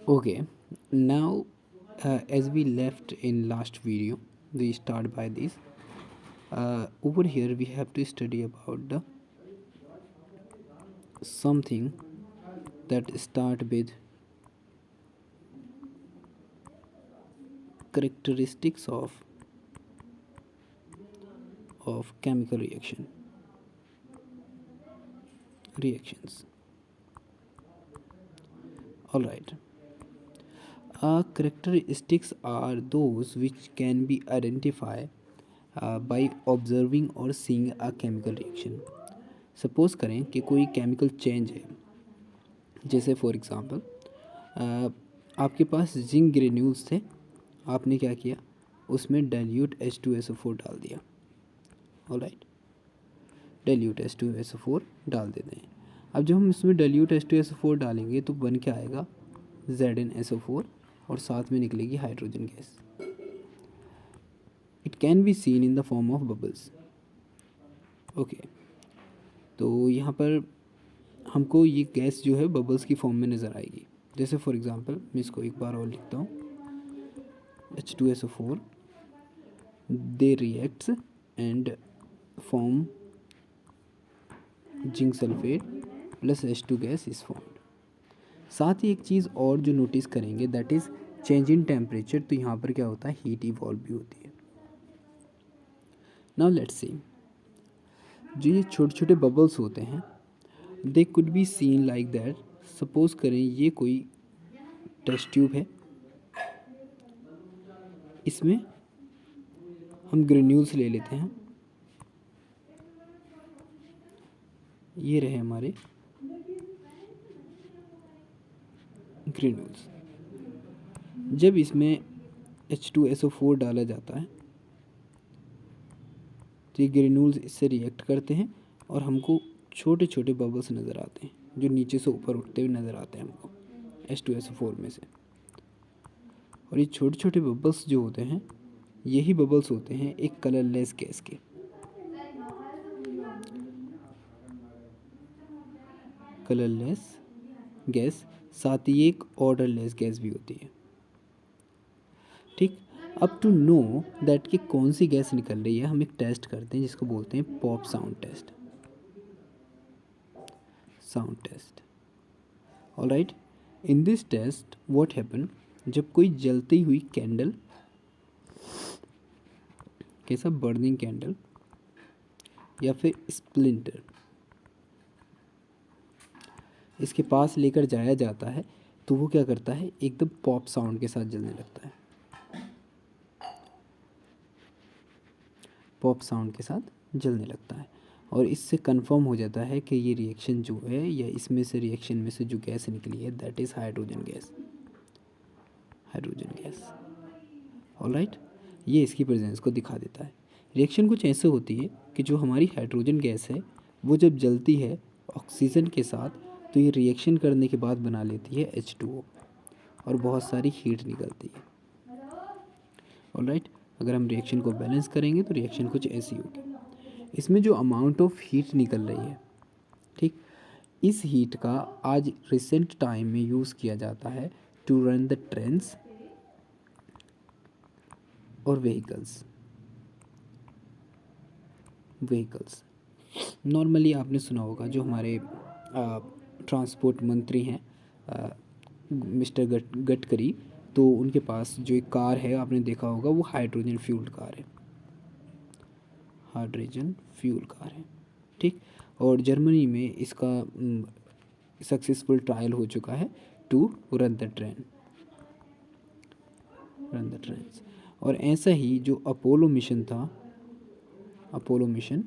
Okay, now as we left in last video, we start by this. Over here we have to study about the something that start with characteristics of chemical reactions. All right. Characteristics are those which can be identified by observing or seeing a chemical reaction. Suppose करें कि कोई chemical change है, जैसे for example आपके पास zinc granules थे, आपने क्या किया, उसमें डाइल्यूट H2SO4 डाल दिया। ऑलराइट, डाइल्यूट H2SO4 डाल देते हैं। अब जब हम इसमें डाइल्यूट H2SO4 डालेंगे तो बन के आएगा ZnSO4 और साथ में निकलेगी hydrogen gas. It can be seen in the form of bubbles. Okay, तो यहाँ पर हमको ये गैस जो है बबल्स की फॉर्म में नज़र आएगी। जैसे फॉर एग्ज़ाम्पल मैं इसको एक बार और लिखता हूँ, H2SO4 they reacts and form zinc sulphate plus H2 gas is formed. साथ ही एक चीज़ और जो नोटिस करेंगे that is change in temperature. तो यहाँ पर क्या होता है, हीट इवॉल्व भी होती है। नाउ लेट्स सी, जो ये छोटे छोटे बबल्स होते हैं they could be seen like that. Suppose करें ये कोई टेस्ट ट्यूब है, इसमें हम ग्रेन्यूल्स ले लेते हैं, ये रहे हमारे ग्रेन्यूल्स। जब इसमें H2SO4 डाला जाता है तो ये ग्रेन्यूल्स इससे रिएक्ट करते हैं और हमको छोटे छोटे बबल्स नज़र आते हैं जो नीचे से ऊपर उठते हुए नज़र आते हैं हमको H2SO4 में से। और ये छोटे छोटे बबल्स जो होते हैं, यही बबल्स होते हैं एक कलरलेस गैस के। कलरलेस गैस, साथ ही एक ऑर्डरलेस गैस भी होती है। ठीक, अब टू नो दैट कि कौन सी गैस निकल रही है, हम एक टेस्ट करते हैं जिसको बोलते हैं pop sound test. Sound test, alright. In this test what happen, जब कोई जलती हुई कैंडल, कैसा बर्निंग कैंडल या फिर स्प्लिंटर इसके पास लेकर जाया जाता है तो वो क्या करता है, एकदम पॉप साउंड के साथ जलने लगता है। पॉप साउंड के साथ जलने लगता है और इससे कंफर्म हो जाता है कि ये रिएक्शन जो है या इसमें से रिएक्शन में से जो गैस निकली है that is hydrogen gas. Hydrogen gas, alright, ये इसकी प्रेजेंस को दिखा देता है। रिएक्शन कुछ ऐसे होती है कि जो हमारी हाइड्रोजन गैस है वो जब जलती है ऑक्सीजन के साथ तो ये रिएक्शन करने के बाद बना लेती है H2O और बहुत सारी हीट निकलती है। ऑलराइट, अगर हम रिएक्शन को बैलेंस करेंगे तो रिएक्शन कुछ ऐसी होगी। इसमें जो अमाउंट ऑफ हीट निकल रही है, ठीक, इस हीट का आज रिसेंट टाइम में यूज़ किया जाता है टू रन द ट्रेन्स और व्हीकल्स। नॉर्मली आपने सुना होगा जो हमारे ट्रांसपोर्ट मंत्री हैं मिस्टर गडकरी, तो उनके पास जो एक कार है आपने देखा होगा वो हाइड्रोजन फ्यूल्ड कार है। हाइड्रोजन फ्यूल कार है, ठीक। और जर्मनी में इसका सक्सेसफुल ट्रायल हो चुका है टू रन द ट्रेन्स। और ऐसा ही जो अपोलो मिशन था, अपोलो मिशन,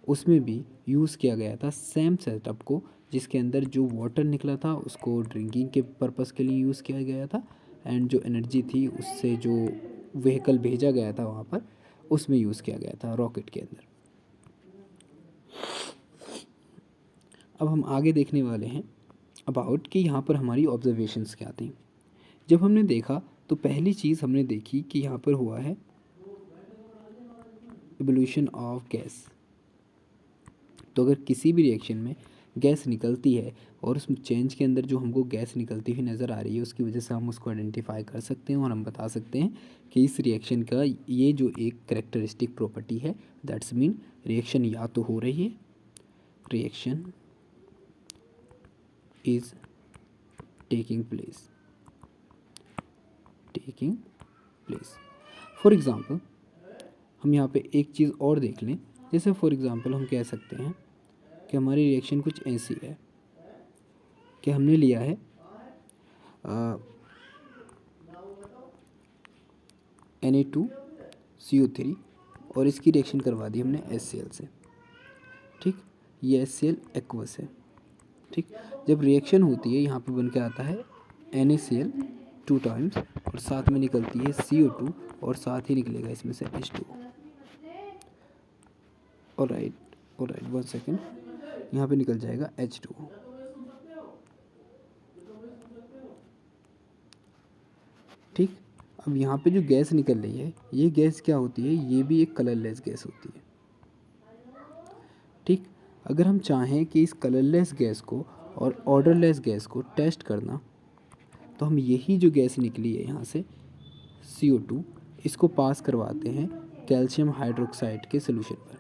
उसमें भी यूज़ किया गया था सेम सेटअप को, जिसके अंदर जो वाटर निकला था उसको ड्रिंकिंग के पर्पस के लिए यूज़ किया गया था एंड जो एनर्जी थी उससे जो व्हीकल भेजा गया था वहाँ पर उसमें यूज़ किया गया था रॉकेट के अंदर। अब हम आगे देखने वाले हैं अबाउट कि यहाँ पर हमारी ऑब्जर्वेशंस क्या थी। जब हमने देखा तो पहली चीज़ हमने देखी कि यहाँ पर हुआ है इवोल्यूशन ऑफ गैस। तो अगर किसी भी रिएक्शन में गैस निकलती है और उस चेंज के अंदर जो हमको गैस निकलती हुई नज़र आ रही है उसकी वजह से हम उसको आइडेंटिफाई कर सकते हैं और हम बता सकते हैं कि इस रिएक्शन का ये जो एक करेक्टरिस्टिक प्रॉपर्टी है, दैट्स मीन रिएक्शन या तो हो रही है, reaction is taking place, for example हम यहाँ पे एक चीज़ और देख लें। जैसे फॉर एग्ज़ाम्पल हम कह सकते हैं कि हमारी रिएक्शन कुछ ऐसी है कि हमने लिया है Na2CO3 और इसकी रिएक्शन करवा दी हमने HCl से, ठीक। ये HCl एक्वस है, ठीक। जब रिएक्शन होती है यहाँ पे बन के आता है NaCl 2 टाइम्स और साथ में निकलती है CO2 और साथ ही निकलेगा इसमें से H2O। ऑलराइट 1 सेकेंड, यहाँ पे निकल जाएगा H2O, ठीक। अब यहाँ पे जो गैस निकल रही है ये गैस क्या होती है, ये भी एक कलरलेस गैस होती है, ठीक। अगर हम चाहें कि इस कलरलेस गैस को और ऑर्डरलेस गैस को टेस्ट करना, तो हम यही जो गैस निकली है यहाँ से CO2, इसको पास करवाते हैं कैल्शियम हाइड्रोक्साइड के सोल्यूशन पर।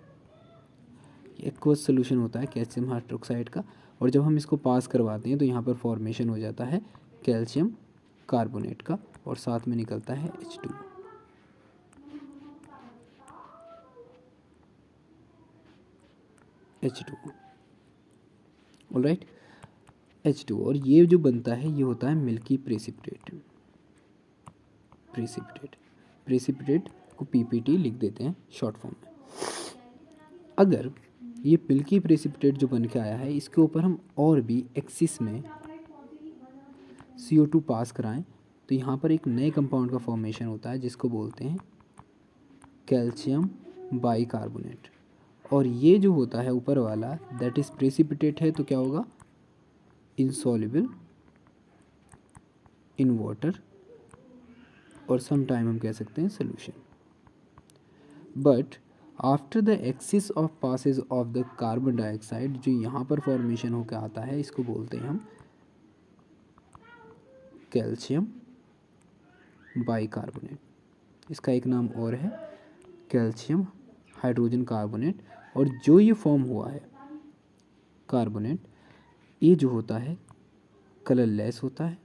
एक्वस सोल्यूशन होता है कैल्शियम हाइड्रोक्साइड का, और जब हम इसको पास करवाते हैं तो यहाँ पर फॉर्मेशन हो जाता है कैल्शियम कार्बोनेट का और साथ में निकलता है H2। ऑलराइट, H2 और ये जो बनता है ये होता है मिल्की प्रेसिपिटेट को PPT लिख देते हैं शॉर्ट फॉर्म में। अगर ये मिल्की प्रेसिपिटेट जो बन के आया है इसके ऊपर हम और भी एक्सिस में CO2 पास कराएं तो यहाँ पर एक नए कंपाउंड का फॉर्मेशन होता है जिसको बोलते हैं कैल्शियम बाइकार्बोनेट। और ये जो होता है ऊपर वाला दैट इज़ प्रेसिपिटेट है, तो क्या होगा, इनसॉल्युबल इन वाटर और सम टाइम हम कह सकते हैं solution. But after the access of passage of the carbon dioxide, जो यहाँ पर फॉर्मेशन होकर आता है इसको बोलते हैं हम कैल्शियम बाइकार्बोनेट। इसका एक नाम और है कैल्शियम हाइड्रोजन कार्बोनेट। और जो ये फॉर्म हुआ है कार्बोनेट, ये जो होता है कलरलेस होता है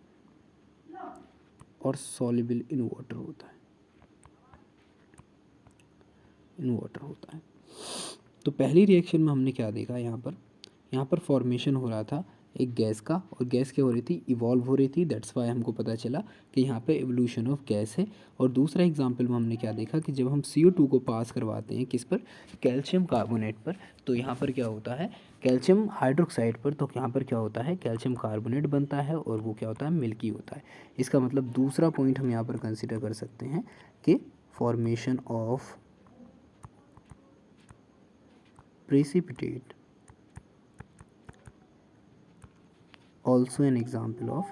और सॉल्युबल इन वाटर होता है, तो पहली रिएक्शन में हमने क्या देखा, यहाँ पर फॉर्मेशन हो रहा था एक गैस का, और गैस क्या हो रही थी, इवॉल्व हो रही थी। दैट्स वाई हमको पता चला कि यहाँ पे एवोल्यूशन ऑफ गैस है। और दूसरा एग्जांपल में हमने क्या देखा कि जब हम CO2 को पास करवाते हैं किस पर, कैल्शियम कार्बोनेट पर, तो यहाँ पर क्या होता है, कैल्शियम हाइड्रोक्साइड पर, तो यहाँ पर क्या होता है, कैल्शियम कार्बोनेट बनता है और वो क्या होता है, मिल्की होता है। इसका मतलब दूसरा पॉइंट हम यहाँ पर कंसिडर कर सकते हैं कि formation of precipitate also an example of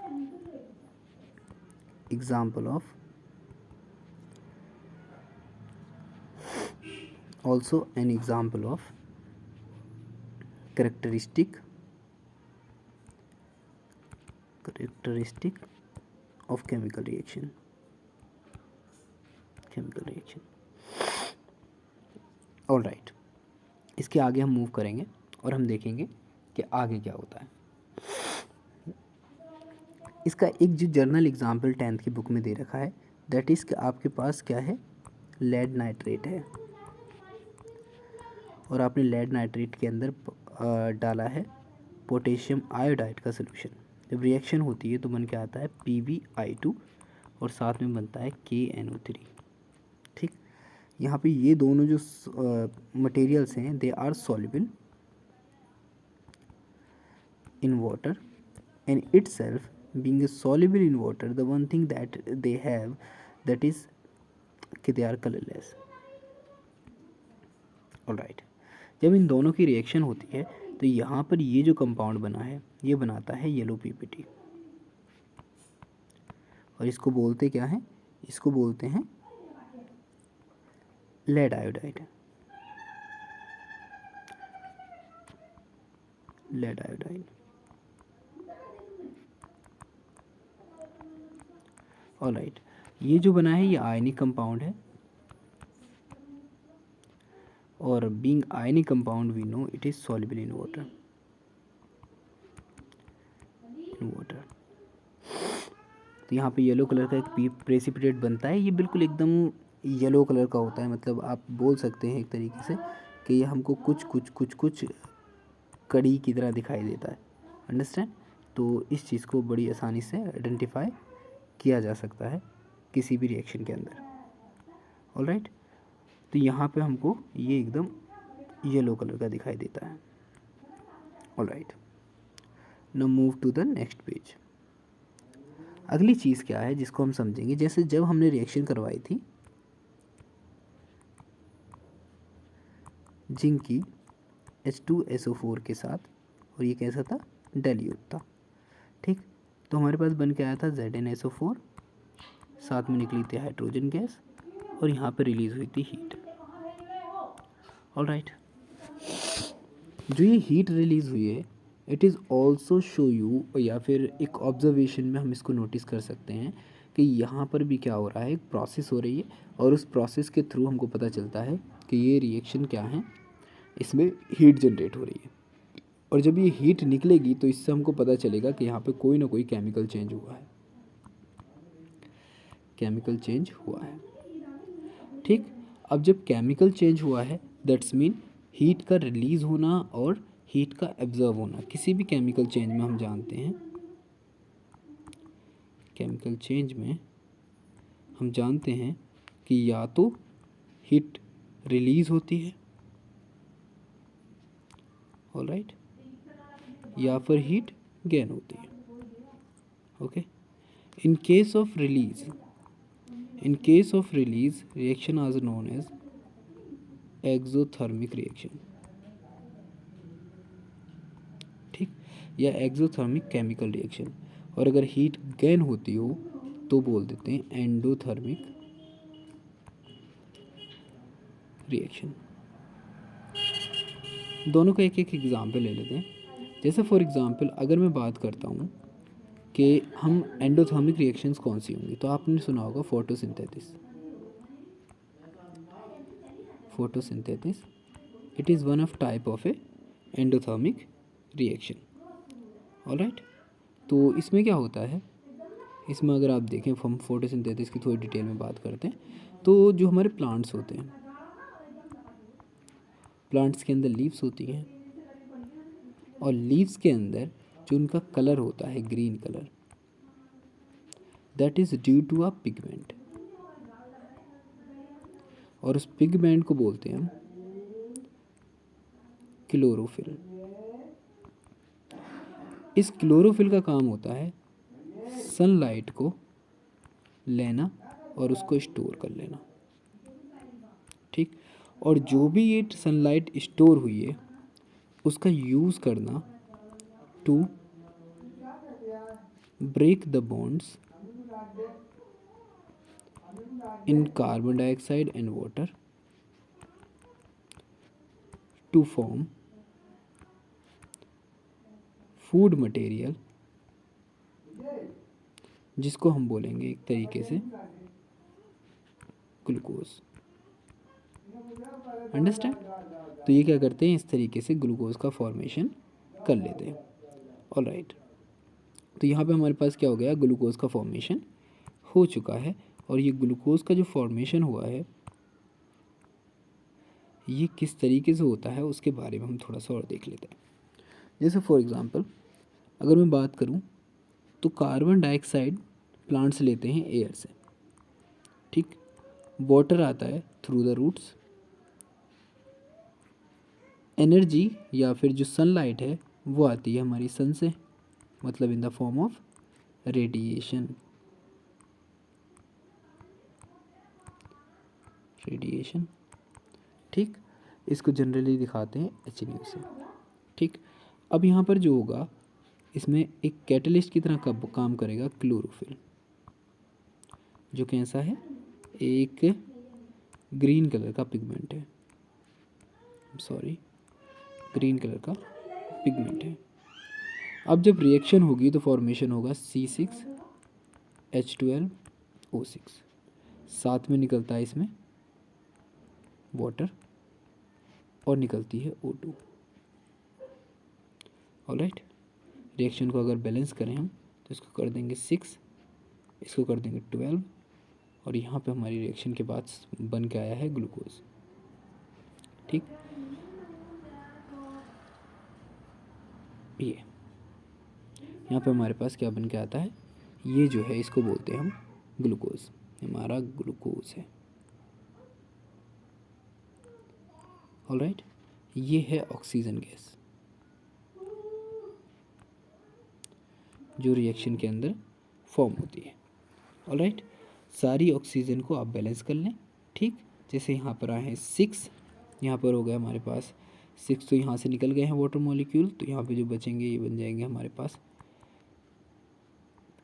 characteristic of chemical reaction। All right, इसके आगे हम मूव करेंगे और हम देखेंगे कि आगे क्या होता है। इसका एक जो जर्नल एग्जाम्पल 10th की बुक में दे रखा है, दैट इज़ कि आपके पास क्या है, लेड नाइट्रेट है और आपने लेड नाइट्रेट के अंदर डाला है पोटेशियम आयोडाइड का सोल्यूशन। जब रिएक्शन होती है तो बन के आता है PbI2 और साथ में बनता है KNO3, ठीक। यहाँ पे ये दोनों जो मटेरियल्स हैं they are soluble in water and itself being soluble in water, the one thing that they have, that is कि they are colorless। ऑलराइट, जब इन दोनों की रिएक्शन होती है तो यहाँ पर ये जो कंपाउंड बना है ये बनाता है येलो PPT, और इसको बोलते क्या हैं, इसको बोलते हैं lead iodide. Lead iodine. Alright, ये जो बना है ये आयनिक कंपाउंड है, और being ionic compound we know it is soluble in water, तो यहाँ पे येलो कलर का एक प्रेसिपिटेट बनता है, ये बिल्कुल एकदम येलो कलर का होता है, मतलब आप बोल सकते हैं एक तरीके से कि ये हमको कुछ कुछ कुछ कुछ कड़ी की तरह दिखाई देता है। अंडरस्टैंड? तो इस चीज़ को बड़ी आसानी से आइडेंटिफाई किया जा सकता है किसी भी रिएक्शन के अंदर। ऑलराइट, तो यहाँ पे हमको ये एकदम येलो कलर का दिखाई देता है। Alright, now move to the next page. अगली चीज़ क्या है जिसको हम समझेंगे, जैसे जब हमने रिएक्शन करवाई थी जिंक की H2SO4 के साथ, और ये कैसा था, डाइल्यूट था, ठीक। तो हमारे पास बन के आया था ZnSO4, साथ में निकली थी हाइड्रोजन गैस, और यहाँ पर रिलीज हुई थी हीट। ऑलराइट, जो ये हीट रिलीज हुई है it is also show you, या फिर एक ऑब्जर्वेशन में हम इसको नोटिस कर सकते हैं कि यहाँ पर भी क्या हो रहा है, एक प्रोसेस हो रही है, और उस प्रोसेस के थ्रू हमको पता चलता है कि ये रिएक्शन क्या है, इसमें हीट जनरेट हो रही है, और जब ये हीट निकलेगी तो इससे हमको पता चलेगा कि यहाँ पे कोई ना कोई केमिकल चेंज हुआ है, केमिकल चेंज हुआ है, ठीक। अब जब केमिकल चेंज हुआ है दैट्स मीन हीट का रिलीज़ होना और हीट का एब्जर्व होना। किसी भी केमिकल चेंज में हम जानते हैं, केमिकल चेंज में हम जानते हैं कि या तो हीट रिलीज़ होती है, ऑलराइट, या फिर हीट गेन होती है। Okay, in case of release, in case of release reaction are known as exothermic reaction, ठीक, या एक्सोथर्मिक केमिकल रिएक्शन, और अगर हीट गेन होती हो तो बोल देते हैं एंडोथर्मिक रिएक्शन। दोनों का एक एक एग्जाम्पल ले लेते हैं। जैसे फॉर एग्जांपल अगर मैं बात करता हूँ कि हम एंडोथर्मिक रिएक्शंस कौन सी होंगी, तो आपने सुना होगा photosynthesis. Photosynthesis it is one of type of A endothermic reaction. Alright, तो इसमें क्या होता है, इसमें अगर आप देखें हम फोटोसिंथेसिस की थोड़ी डिटेल में बात करते हैं, तो जो हमारे प्लांट्स होते हैं, प्लांट्स के अंदर लीव्स होती हैं, और लीव्स के अंदर जो उनका कलर होता है green colour, that is due to a pigment, और उस पिगमेंट को बोलते हैं हम क्लोरोफिल। इस क्लोरोफिल का काम होता है सनलाइट को लेना और उसको स्टोर कर लेना, ठीक। और जो भी ये सनलाइट स्टोर हुई है उसका यूज़ करना to break the bonds in carbon dioxide and water to form food material, जिसको हम बोलेंगे एक तरीके से ग्लूकोज। अंडरस्टैंड? तो ये क्या करते हैं, इस तरीके से ग्लूकोज का फॉर्मेशन कर लेते हैं। ऑलराइट, तो यहाँ पे हमारे पास क्या हो गया, ग्लूकोज का फॉर्मेशन हो चुका है, और ये ग्लूकोज का जो फॉर्मेशन हुआ है ये किस तरीके से होता है उसके बारे में हम थोड़ा सा और देख लेते हैं। जैसे फॉर एग्ज़ाम्पल अगर मैं बात करूँ तो कार्बन डाइऑक्साइड प्लांट्स लेते हैं एयर से, ठीक। वाटर आता है थ्रू द रूट्स, एनर्जी या फिर जो सनलाइट है वो आती है हमारी सन से, मतलब इन the form of radiation, radiation, ठीक। इसको जनरली दिखाते हैं HNO से, ठीक। अब यहाँ पर जो होगा इसमें एक कैटलिस्ट की तरह कब काम करेगा क्लोरोफिल, जो कैसा है, एक ग्रीन कलर का पिगमेंट है, सॉरी ग्रीन कलर का पिगमेंट है। अब जब रिएक्शन होगी तो फॉर्मेशन होगा C6H12O6, साथ में निकलता है इसमें वाटर और निकलती है O2। ऑलराइट, रिएक्शन को अगर बैलेंस करें हम तो इसको कर देंगे 6, इसको कर देंगे 12 और यहाँ पे हमारी रिएक्शन के बाद बन के आया है ग्लूकोज। ठीक, ये यहाँ पे हमारे पास क्या बन के आता है, ये जो है इसको बोलते हैं हम ग्लूकोज, हमारा ग्लूकोज है। ऑलराइट, ये है ऑक्सीजन गैस जो रिएक्शन के अंदर फॉर्म होती है। ऑलराइट, सारी ऑक्सीजन को आप बैलेंस कर लें। ठीक, जैसे यहाँ पर आए हैं 6, यहाँ पर हो गया हमारे पास 6, तो यहाँ से निकल गए हैं वाटर मॉलिक्यूल, तो यहाँ पे जो बचेंगे ये बन जाएंगे हमारे पास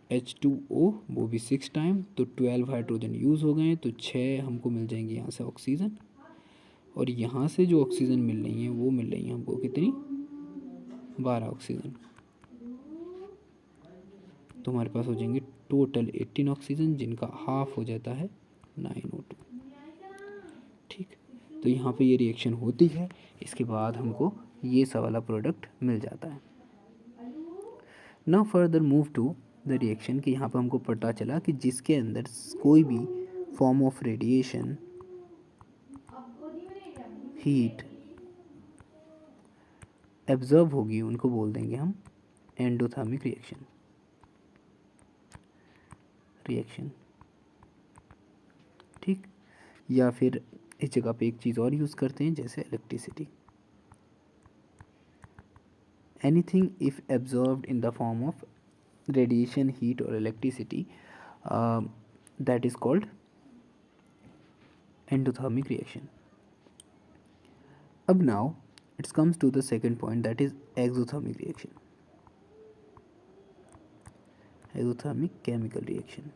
H2O, वो भी 6 टाइम, तो 12 हाइड्रोजन यूज़ हो गए, तो 6 हमको मिल जाएंगे यहाँ से ऑक्सीजन, और यहाँ से जो ऑक्सीजन मिल रही है वो मिल रही है हमको कितनी, 12 ऑक्सीजन, तो हमारे पास हो जाएंगे टोटल 18 ऑक्सीजन, जिनका हाफ हो जाता है 9O2। ठीक, तो यहाँ पे ये रिएक्शन होती है, इसके बाद हमको ये सा वाला प्रोडक्ट मिल जाता है। Now further move to the reaction, कि यहाँ पर हमको पता चला कि जिसके अंदर कोई भी फॉर्म ऑफ रेडिएशन, हीट एब्जर्व होगी, उनको बोल देंगे हम एंडोथर्मिक रिएक्शन। ठीक, या फिर इस जगह पे एक चीज़ और यूज़ करते हैं, जैसे electricity. Anything if absorbed in the form of radiation, heat और electricity, that is called endothermic reaction. अब now it's comes to the second point, that is exothermic reaction, exothermic chemical reaction.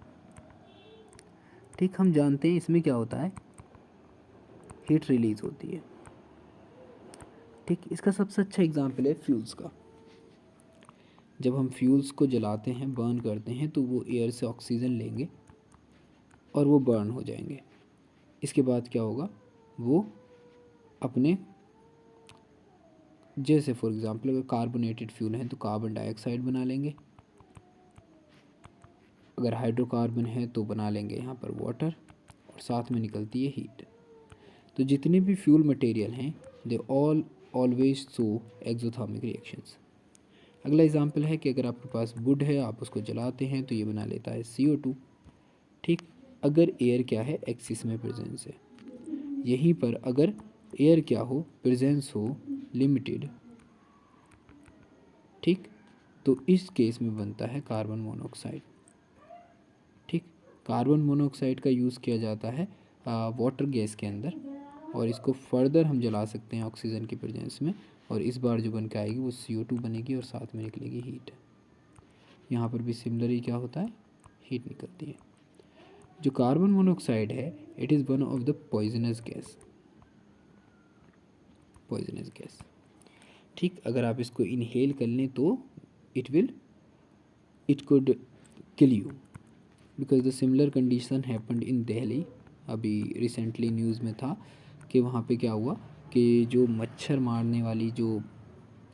ठीक, हम जानते हैं इसमें क्या होता है, हीट रिलीज होती है। ठीक, इसका सबसे अच्छा एग्जाम्पल है फ्यूल्स का। जब हम फ्यूल्स को जलाते हैं, बर्न करते हैं, तो वो एयर से ऑक्सीजन लेंगे और वो बर्न हो जाएंगे। इसके बाद क्या होगा, वो अपने, जैसे फॉर एग्जांपल अगर कार्बोनेटेड फ्यूल है तो कार्बन डाइऑक्साइड बना लेंगे, अगर हाइड्रोकार्बन है तो बना लेंगे यहाँ पर वाटर, और साथ में निकलती है हीट। तो जितने भी फ्यूल मटेरियल हैं, they all always show exothermic reactions. अगला एग्जांपल है कि अगर आपके पास वुड है, आप उसको जलाते हैं तो ये बना लेता है CO2। ठीक, अगर एयर क्या है, एक्सिस में प्रेजेंस है, यहीं पर अगर एयर क्या हो, प्रेजेंस हो लिमिटेड, ठीक, तो इस केस में बनता है कार्बन मोनोऑक्साइड। ठीक, कार्बन मोनोऑक्साइड का यूज़ किया जाता है वाटर गैस के अंदर, और इसको फर्दर हम जला सकते हैं ऑक्सीजन की प्रेजेंस में, और इस बार जो बन के आएगी वो CO2 बनेगी और साथ में निकलेगी हीट। यहाँ पर भी सिमिलरली क्या होता है, हीट निकलती है। जो कार्बन मोनोऑक्साइड है, it is one of the poisonous gas, poisonous gas. ठीक, अगर आप इसको इनहेल कर लें तो it could kill you, because the similar condition happened in Delhi. अभी रिसेंटली न्यूज़ में था कि वहाँ पे क्या हुआ कि जो मच्छर मारने वाली जो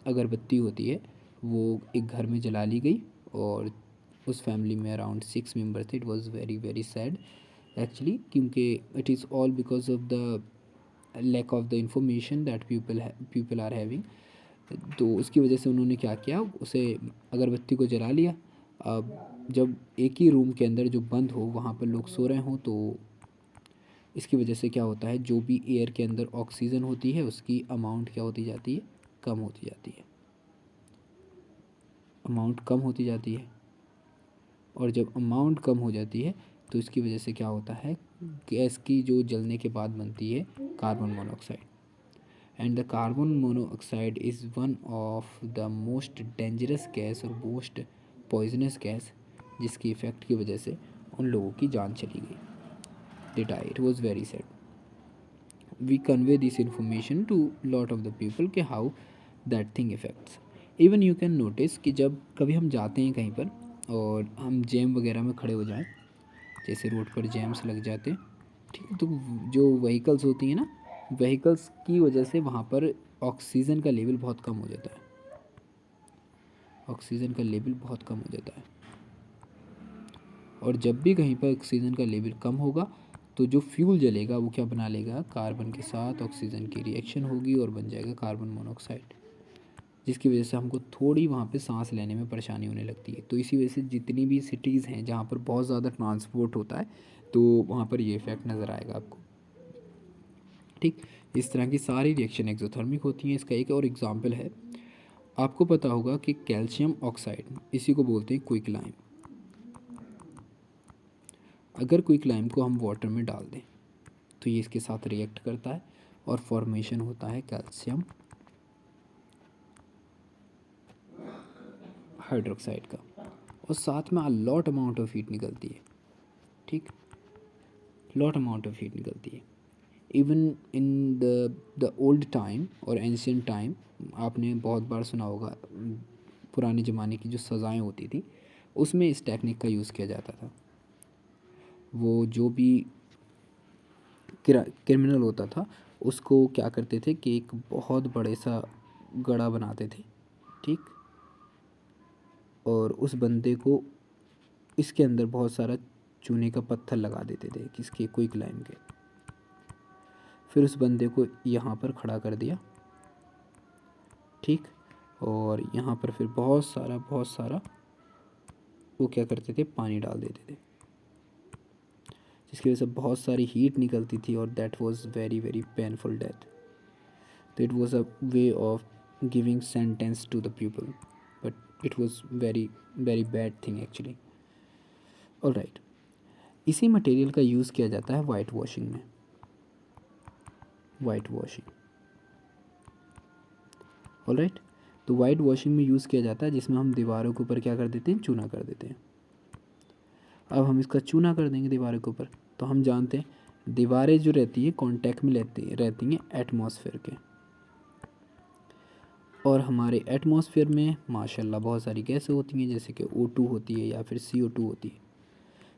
अगरबत्ती होती है वो एक घर में जला ली गई, और उस फैमिली में अराउंड 6 मेंबर थे। It was very very sad actually, क्योंकि it is all because of the lack of the information that people are having. तो उसकी वजह से उन्होंने क्या किया, उसे अगरबत्ती को जला लिया। अब जब एक ही रूम के अंदर जो बंद हो, वहाँ पर लोग सो रहे हों, तो इसकी वजह से क्या होता है, जो भी एयर के अंदर ऑक्सीजन होती है उसकी अमाउंट क्या होती जाती है, कम होती जाती है, अमाउंट कम होती जाती है। और जब अमाउंट कम हो जाती है तो इसकी वजह से क्या होता है, गैस की जो जलने के बाद बनती है carbon monoxide. And the carbon monoxide is one of the most dangerous gas और मोस्ट पॉइजनस गैस, जिसकी इफ़ेक्ट की वजह से उन लोगों की जान चली गई। They die, it was very sad. We convey this information to lot of the people के how that thing effects. Even you can notice कि जब कभी हम जाते हैं कहीं पर और हम जैम वगैरह में खड़े हो जाएं, जैसे रोड पर जैम्स लग जाते, ठीक है, तो जो व्हीकल्स होती हैं ना, व्हीकल्स की वजह से वहाँ पर ऑक्सीजन का लेवल बहुत कम हो जाता है, ऑक्सीजन का लेवल बहुत कम हो जाता है। और जब भी कहीं पर ऑक्सीजन का लेवल कम होगा तो जो फ्यूल जलेगा वो क्या बना लेगा, कार्बन के साथ ऑक्सीजन की रिएक्शन होगी और बन जाएगा कार्बन मोनोऑक्साइड, जिसकी वजह से हमको थोड़ी वहाँ पे सांस लेने में परेशानी होने लगती है। तो इसी वजह से जितनी भी सिटीज़ हैं जहाँ पर बहुत ज़्यादा ट्रांसपोर्ट होता है तो वहाँ पर ये इफ़ेक्ट नज़र आएगा आपको, ठीक। इस तरह की सारी रिएक्शन एक्सोथर्मिक होती हैं। इसका एक और एग्जांपल है, आपको पता होगा कि कैल्शियम ऑक्साइड, इसी को बोलते हैं क्विकलाइम। अगर क्विकलाइम को हम वाटर में डाल दें तो ये इसके साथ रिएक्ट करता है और फॉर्मेशन होता है कैल्शियम हाइड्रोक्साइड का, और साथ में लॉट अमाउंट ऑफ हीट निकलती है, ठीक, लॉट अमाउंट ऑफ हीट निकलती है। Even in the old time और एंशियंट टाइम, आपने बहुत बार सुना होगा पुराने ज़माने की जो सज़ाएं होती थी उसमें इस टेक्निक का यूज़ किया जाता था। वो जो भी क्रिमिनल होता था उसको क्या करते थे कि एक बहुत बड़े सा गड़ा बनाते थे, ठीक, और उस बंदे को इसके अंदर बहुत सारा चूने का पत्थर लगा देते थे किसके, क्विकलाइम के। फिर उस बंदे को यहाँ पर खड़ा कर दिया, ठीक, और यहाँ पर फिर बहुत सारा वो क्या करते थे, पानी डाल देते थे, जिसकी वजह से बहुत सारी हीट निकलती थी और that was very very painful death. तो it was a way of giving sentence to the people, but it was very very bad thing actually. Alright, इसी मटेरियल का यूज़ किया जाता है वाइट वॉशिंग में, वाइट वॉशिंग। ऑलराइट, तो white washing में use किया जाता है जिसमें हम दीवारों के ऊपर क्या कर देते हैं, चूना कर देते हैं। अब हम इसका चूना कर देंगे दीवारों के ऊपर, तो हम जानते हैं दीवारें जो रहती हैं कांटेक्ट में रहती हैं एटमॉस्फेयर के, और हमारे एटमॉस्फेयर में माशाल्लाह बहुत सारी गैसें होती हैं, जैसे कि O2 होती है या फिर CO2 होती है,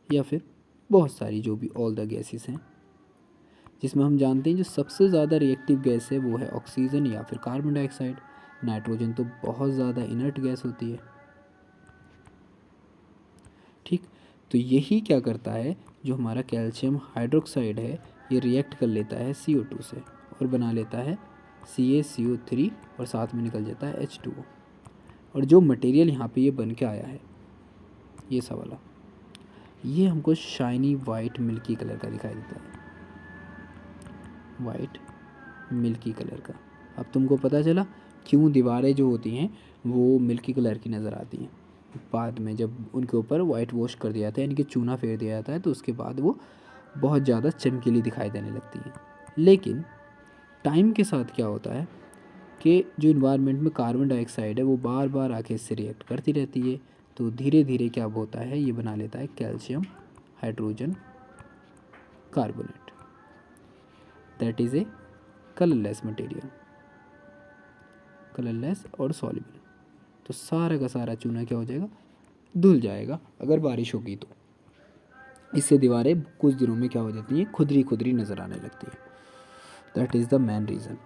या फिर बहुत सारी जो भी ऑल द गैसेस हैं, जिसमें हम जानते हैं जो सबसे ज़्यादा रिएक्टिव गैस है वो है ऑक्सीजन या फिर कार्बन डाइऑक्साइड। नाइट्रोजन तो बहुत ज़्यादा इनर्ट गैस होती है, ठीक। तो यही क्या करता है, जो हमारा कैल्शियम हाइड्रोक्साइड है ये रिएक्ट कर लेता है CO2 से और बना लेता है CaCO3 और साथ में निकल जाता है H2O। और जो मटेरियल यहाँ पे ये बन के आया है, ये सा वाला, ये हमको शाइनी वाइट मिल्की कलर का दिखाई देता है, वाइट मिल्की कलर का। अब तुमको पता चला क्यों दीवारें जो होती हैं वो मिल्की कलर की नज़र आती हैं। बाद में जब उनके ऊपर वाइट वॉश कर दिया जाता है, यानी कि चूना फेर दिया जाता है, तो उसके बाद वो बहुत ज़्यादा चमकीली दिखाई देने लगती हैं। लेकिन टाइम के साथ क्या होता है कि जो इन्वायरमेंट में कार्बन डाइऑक्साइड है वो बार बार आके इससे रिएक्ट करती रहती है, तो धीरे धीरे क्या होता है, ये बना लेता है calcium hydrogen carbonate, that is a colourless material, colourless और सॉल्युबल। तो सारा का सारा चूना क्या हो जाएगा, धुल जाएगा अगर बारिश होगी तो। इससे दीवारें कुछ दिनों में क्या हो जाती हैं, खुदरी खुदरी नज़र आने लगती है। That is the main reason.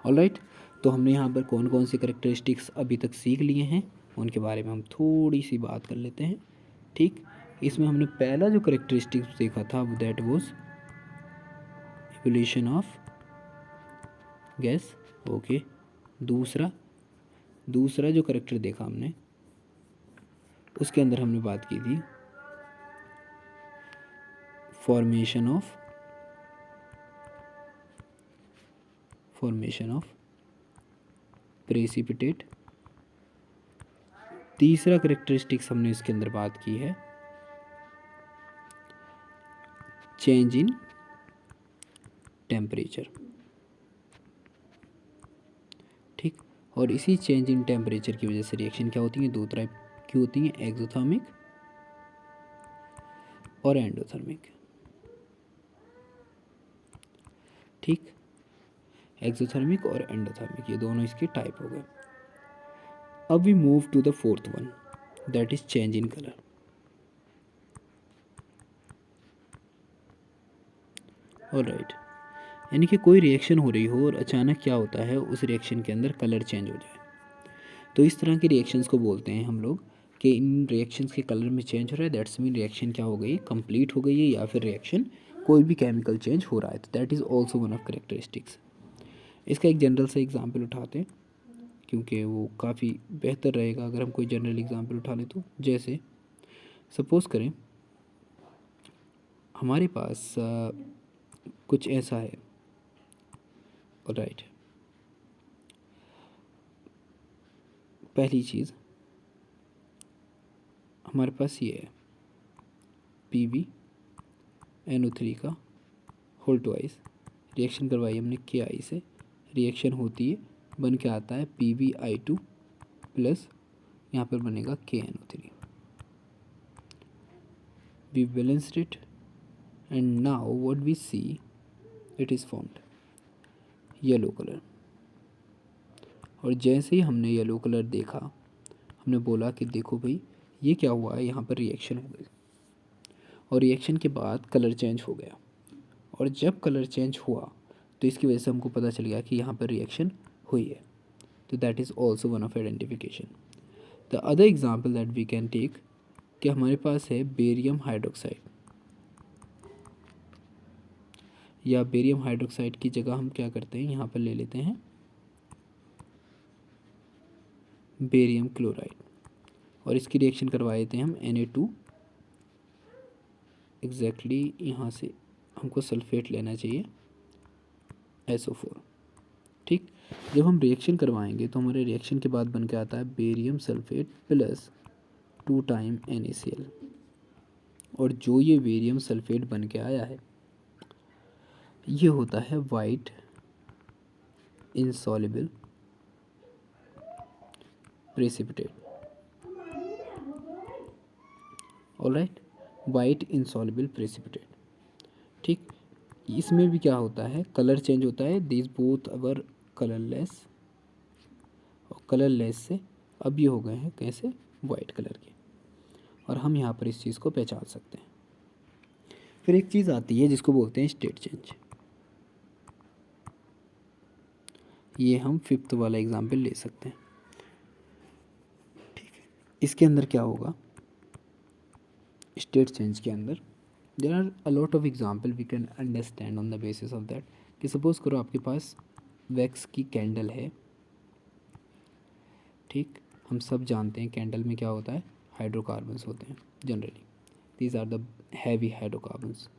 Alright, तो हमने यहाँ पर कौन कौन से करेक्टरिस्टिक्स अभी तक सीख लिए हैं उनके बारे में हम थोड़ी सी बात कर लेते हैं, ठीक। इसमें हमने पहला जो करेक्टरिस्टिक्स देखा था that was evolution of gas, okay. दूसरा जो करेक्टर देखा हमने उसके अंदर हमने बात की थी फॉर्मेशन ऑफ प्रेसिपिटेट। तीसरा करेक्टरिस्टिक्स हमने इसके अंदर बात की है चेंज इन टेम्परेचर, ठीक। और इसी चेंज इन टेम्परेचर की वजह से रिएक्शन क्या होती है, दो तरह की होती हैं, एक्सोथर्मिक और एंडोथर्मिक, ठीक। एक्सोथर्मिक और एंडोथर्मिक ये दोनों इसके टाइप हो गए। अब we move to the fourth one, that is change in colour. Alright, यानी कि कोई रिएक्शन हो रही हो और अचानक क्या होता है, उस रिएक्शन के अंदर कलर चेंज हो जाए, तो इस तरह के रिएक्शंस को बोलते हैं हम लोग कि इन रिएक्शंस के कलर में चेंज हो रहा है, दैट्स मीन रिएक्शन क्या हो गई, कंप्लीट हो गई है, या फिर रिएक्शन कोई भी केमिकल चेंज हो रहा है, तो that is also one of characteristics. इसका एक जनरल सा एग्जाम्पल उठाते हैं क्योंकि वो काफ़ी बेहतर रहेगा अगर हम कोई जनरल एग्जाम्पल उठा लें। तो जैसे सपोज़ करें हमारे पास कुछ ऐसा है, राइट। पहली चीज़ हमारे पास ये है PbNO3 का होल ट्वाइस, रिएक्शन करवाई हमने KI से, रिएक्शन होती है, बन के आता है PbI2 प्लस यहाँ पर बनेगा KNO3। We balanced it and now what we see, it is formed yellow colour. और जैसे ही हमने येलो कलर देखा, हमने बोला कि देखो भाई ये क्या हुआ है, यहाँ पर रिएक्शन हो गई, और रिएक्शन के बाद कलर चेंज हो गया, और जब कलर चेंज हुआ तो इसकी वजह से हमको पता चल गया कि यहाँ पर रिएक्शन हुई है, तो that is also one of identification. The other example that we can take कि हमारे पास है बेरियम हाइड्रोक्साइड, या बेरियम हाइड्रोक्साइड की जगह हम क्या करते हैं, यहाँ पर ले लेते हैं बेरियम क्लोराइड, और इसकी रिएक्शन करवा देते हैं हम Na2, एग्जैक्टली यहाँ से हमको सल्फेट लेना चाहिए SO4। ठीक, जब हम रिएक्शन करवाएंगे तो हमारे रिएक्शन के बाद बन के आता है barium sulphate plus 2 time NaCl, और जो ये बेरियम सल्फेट बन के आया है ये होता है white insoluble precipitate. Alright, white insoluble precipitate. ठीक, इसमें भी क्या होता है, कलर चेंज होता है, दिस बोथ अवर कलरलेस, और कलरलेस से अब ये हो गए हैं कैसे, वाइट कलर के, और हम यहाँ पर इस चीज़ को पहचान सकते हैं। फिर एक चीज़ आती है जिसको बोलते हैं स्टेट चेंज। ये हम 5th वाला एग्जाम्पल ले सकते हैं। ठीक है, इसके अंदर क्या होगा, स्टेट चेंज के अंदर there are a lot of example we can understand on the basis of that, कि सपोज़ करो आपके पास वैक्स की कैंडल है। ठीक, हम सब जानते हैं कैंडल में क्या होता है, हाइड्रोकार्बन्स होते हैं generally, these are the heavy hydrocarbons.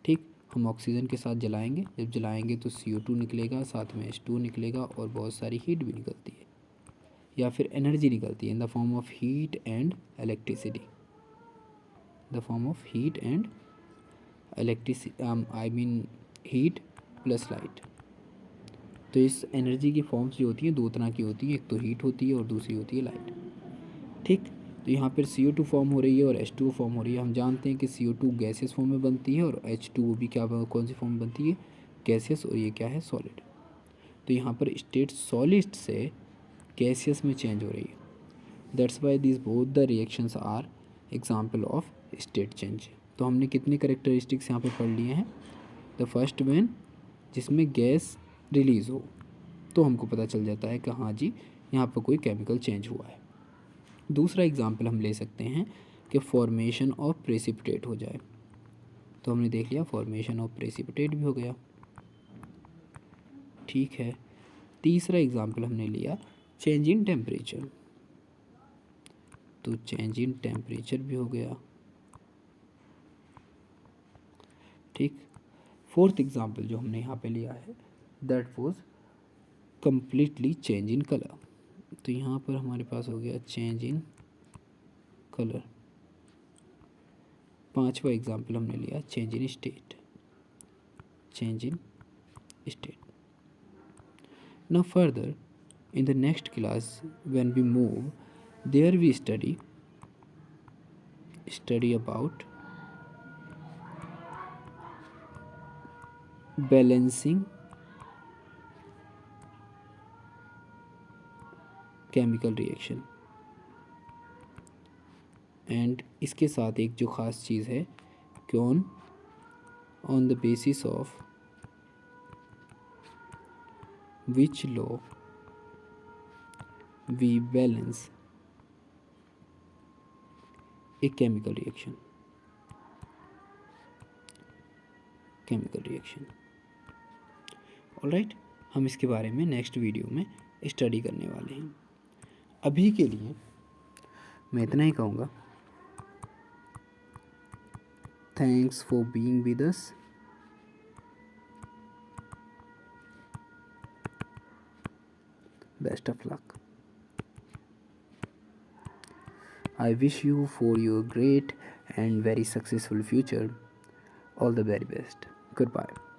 ठीक, हम ऑक्सीजन के साथ जलाएंगे, जब जलाएंगे तो CO2 निकलेगा, साथ में H2 निकलेगा, और बहुत सारी हीट भी निकलती है, या फिर एनर्जी निकलती है इन the form of heat and electricity, the form of heat and electricity, I mean heat plus light. तो इस एनर्जी की फॉर्म्स जो होती हैं दो तरह की होती हैं, एक तो हीट होती है और दूसरी होती है लाइट। ठीक, तो यहाँ पर CO2 फॉर्म हो रही है और H2O फॉर्म हो रही है। हम जानते हैं कि CO2 गैसेस फॉर्म में बनती है और H2O भी क्या कौन सी फॉर्म में बनती है, गैसेस, और ये क्या है, सॉलिड। तो यहाँ पर स्टेट सॉलिड से गैसियस में चेंज हो रही है, that's why this both the reactions are example of state change. तो हमने कितने करेक्टरिस्टिक्स यहाँ पे पढ़ लिए हैं, द फर्स्ट वन जिसमें गैस रिलीज़ हो, तो हमको पता चल जाता है कि हाँ जी यहाँ पर कोई केमिकल चेंज हुआ है। दूसरा एग्जाम्पल हम ले सकते हैं कि फॉर्मेशन ऑफ प्रेसिपिटेट हो जाए, तो हमने देख लिया फॉर्मेशन ऑफ प्रेसिपिटेट भी हो गया। ठीक है, तीसरा एग्जाम्पल हमने लिया चेंज इन टेम्परेचर, तो चेंज इन टेम्परेचर भी हो गया। ठीक, फोर्थ एग्जाम्पल जो हमने यहाँ पे लिया है that was completely change in colour, तो यहाँ पर हमारे पास हो गया चेंज इन कलर। पांचवा एग्जाम्पल हमने लिया change in state, change in state. Now further in the next class when we move there we study about balancing chemical reaction, and इसके साथ एक जो ख़ास चीज़ है कि on the basis of which law we balance a chemical reaction. Alright, हम इसके बारे में नेक्स्ट वीडियो में स्टडी करने वाले हैं। अभी के लिए मैं इतना ही कहूँगा। Thanks for being with us. Best of luck. I wish you for your great and very successful future. All the very best. Goodbye.